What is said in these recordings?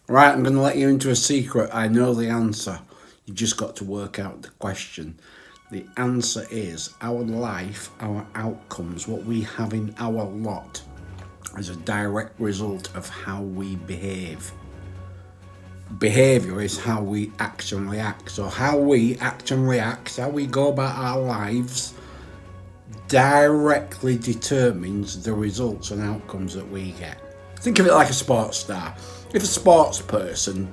Right, I'm going to let you into a secret. I know the answer. You just got to work out the question. The answer is our life, our outcomes, what we have in our lot is a direct result of how we behave. Behaviour is how we act and react. So how we act and react, how we go about our lives, directly determines the results and outcomes that we get. Think of it like a sports star. If a sports person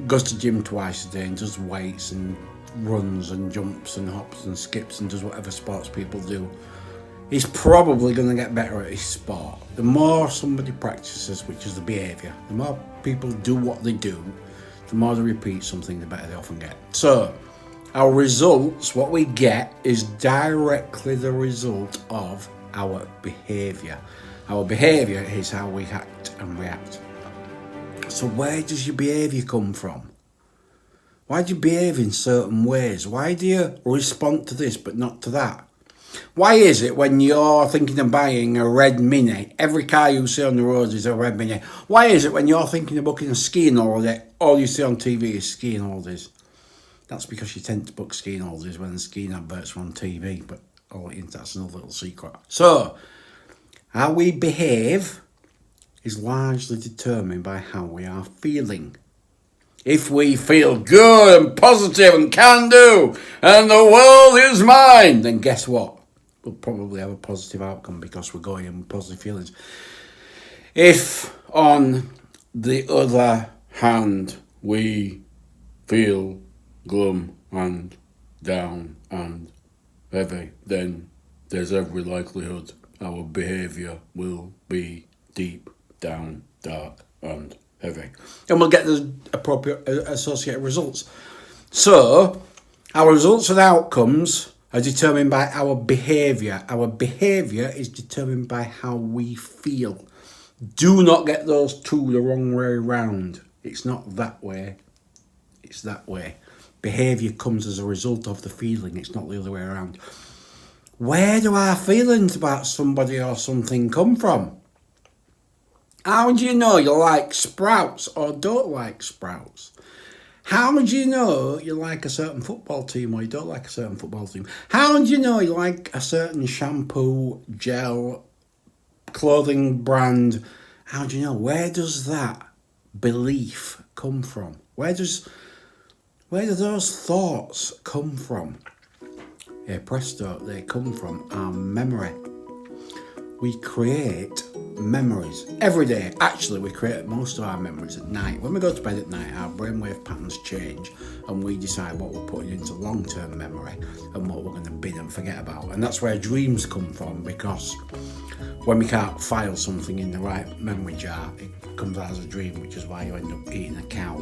goes to gym twice a day and does weights and runs and jumps and hops and skips and does whatever sports people do, he's probably going to get better at his sport. The more somebody practices, which is the behaviour, the more people do what they do, the more they repeat something, the better they often get. So, our results, what we get, is directly the result of our behaviour. Our behaviour is how we act and react. So where does your behaviour come from? Why do you behave in certain ways? Why do you respond to this but not to that? Why is it when you're thinking of buying a red Mini, every car you see on the road is a red Mini? Why is it when you're thinking of booking a skiing holiday, all you see on TV is skiing holidays? That's because you tend to book skiing holidays when the skiing adverts are on TV, but that's another little secret. So, how we behave is largely determined by how we are feeling. If we feel good and positive and can do, and the world is mine, then guess what? We'll probably have a positive outcome because we're going in with positive feelings. If, on the other hand, we feel glum and down and heavy, then there's every likelihood our behaviour will be deep down, dark and heavy. And we'll get the appropriate associated results. So, our results and outcomes are determined by our behaviour. Our behaviour is determined by how we feel. Do not get those two the wrong way around. It's not that way. It's that way. Behaviour comes as a result of the feeling. It's not the other way around. Where do our feelings about somebody or something come from? How do you know you like sprouts or don't like sprouts? How do you know you like a certain football team or you don't like a certain football team? How do you know you like a certain shampoo, gel, clothing brand? How do you know? Where does that belief come from? Where do those thoughts come from? Yeah, presto, they come from our memory. We create memories every day. Actually, we create most of our memories at night. When we go to bed at night, our brainwave patterns change and we decide what we're putting into long-term memory and what we're going to bin and forget about. And that's where dreams come from, because when we can't file something in the right memory jar, it comes out as a dream, which is why you end up eating a cow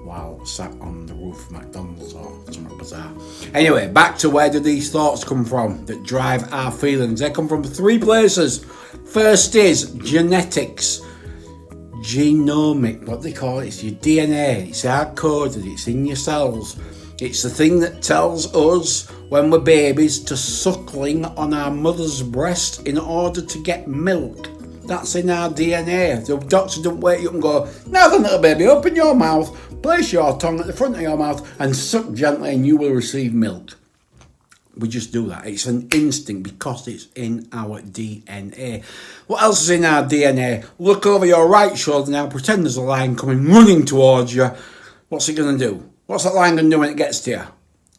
while sat on the roof of McDonald's or something bizarre. Anyway, back to where do these thoughts come from that drive our feelings? They come from three places. First is genetics, genomic, what they call it. It's your DNA. It's hard-coded. It's in your cells. It's the thing that tells us when we're babies to suckling on our mother's breast in order to get milk. That's in our DNA. The doctor don't wake you up and go, now then, little baby, open your mouth, place your tongue at the front of your mouth and suck gently and you will receive milk. We just do that. It's an instinct because it's in our DNA. What else is in our DNA? Look over your right shoulder now, pretend there's a lion coming running towards you. What's it going to do? What's that lion going to do when it gets to you?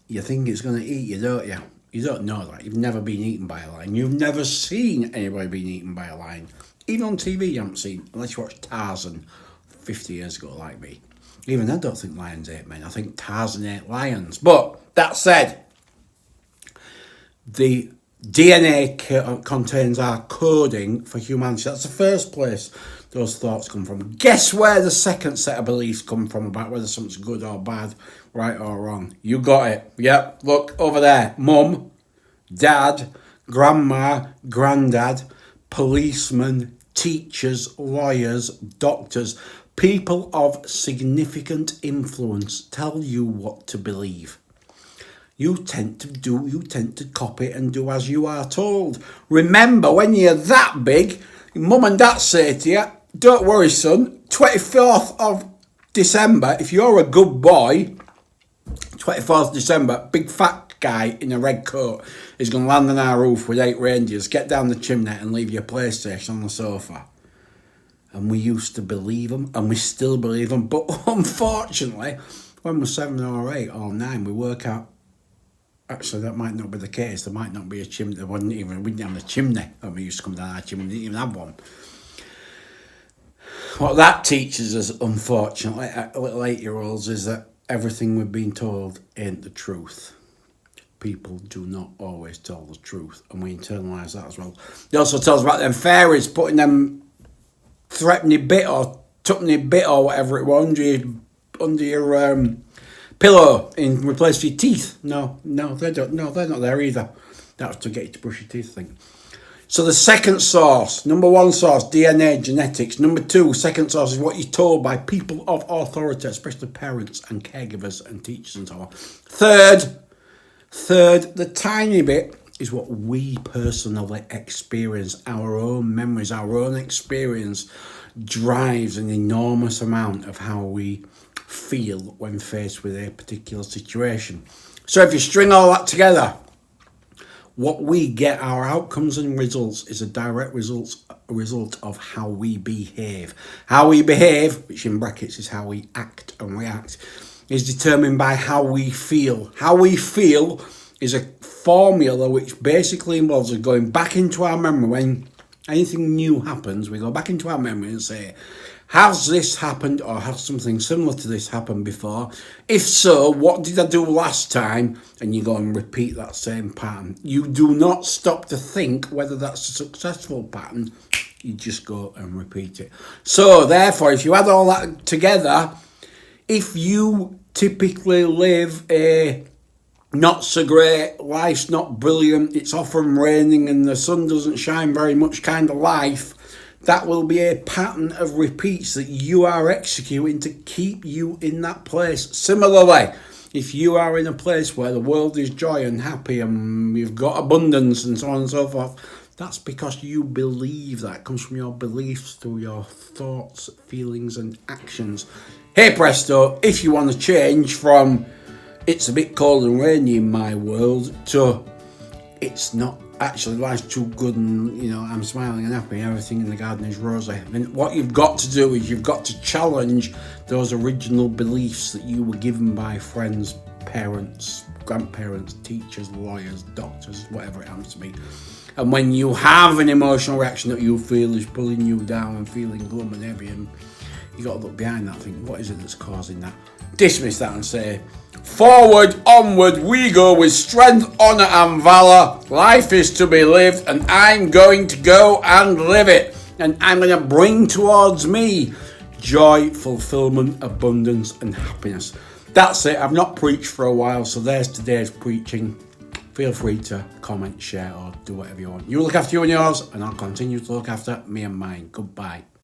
You think it's going to eat you, don't you? You don't know that. You've never been eaten by a lion. You've never seen anybody being eaten by a lion. Even on TV you haven't seen, unless you watched Tarzan 50 years ago like me. Even I don't think lions ate men. I think Tarzan ate lions. But that said, the DNA contains our coding for humanity. That's the first place those thoughts come from. Guess where the second set of beliefs come from about whether something's good or bad, right or wrong? You got it. Yep, look over there. Mum, dad, grandma, granddad, policemen, teachers, lawyers, doctors, people of significant influence tell you what to believe. You tend to copy and do as you are told. Remember, when you're that big, mum and dad say to you, don't worry, son, 24th of December, if you're a good boy, 24th December, big fat guy in a red coat is going to land on our roof with 8 reindeers, get down the chimney and leave your PlayStation on the sofa. And we used to believe them, and we still believe them. But unfortunately, when we're 7 or 8 or 9, we work out, actually, that might not be the case. There might not be a chimney. We didn't have a chimney. When we used to come down our chimney, we didn't even have one. What that teaches us, unfortunately, at little 8-year-olds, is that everything we've been told ain't the truth. People do not always tell the truth, and we internalise that as well. They also tell us about them fairies putting them threatening bit or tuppeny bit or whatever it was under your pillow in replace for your teeth. No, they don't. No, they're not there either. That was to get you to brush your teeth, I think. So the second source, number 1 source, DNA, genetics. Number 2, second source is what you're told by people of authority, especially parents and caregivers and teachers and so on. Third, the tiny bit is what we personally experience. Our own memories, our own experience drives an enormous amount of how we feel when faced with a particular situation. So if you string all that together, what we get, our outcomes and results, is a direct result of how we behave. How we behave, which in brackets is how we act and react, is determined by how we feel. How we feel is a formula which basically involves us going back into our memory. When anything new happens, we go back into our memory and say, has this happened, or has something similar to this happened before? If so, what did I do last time? And you go and repeat that same pattern. You do not stop to think whether that's a successful pattern. You just go and repeat it. So therefore, if you add all that together, if you typically live a not so great, life's not brilliant, it's often raining and the sun doesn't shine very much kind of life, that will be a pattern of repeats that you are executing to keep you in that place. Similarly, if you are in a place where the world is joy and happy and you've got abundance and so on and so forth, that's because you believe that. It comes from your beliefs through your thoughts, feelings and actions. Hey presto, if you want to change from it's a bit cold and rainy in my world to it's not, actually life's too good and I'm smiling and happy, everything in the garden is rosy, and what you've got to do is you've got to challenge those original beliefs that you were given by friends, parents, grandparents, teachers, lawyers, doctors, whatever it happens to be. And when you have an emotional reaction that you feel is pulling you down and feeling glum and heavy, and you got to look behind that and think, what is it that's causing that? Dismiss that and say, forward, onward we go with strength, honour and valour. Life is to be lived and I'm going to go and live it. And I'm going to bring towards me joy, fulfilment, abundance and happiness. That's it. I've not preached for a while, so there's today's preaching. Feel free to comment, share or do whatever you want. You look after you and yours and I'll continue to look after me and mine. Goodbye.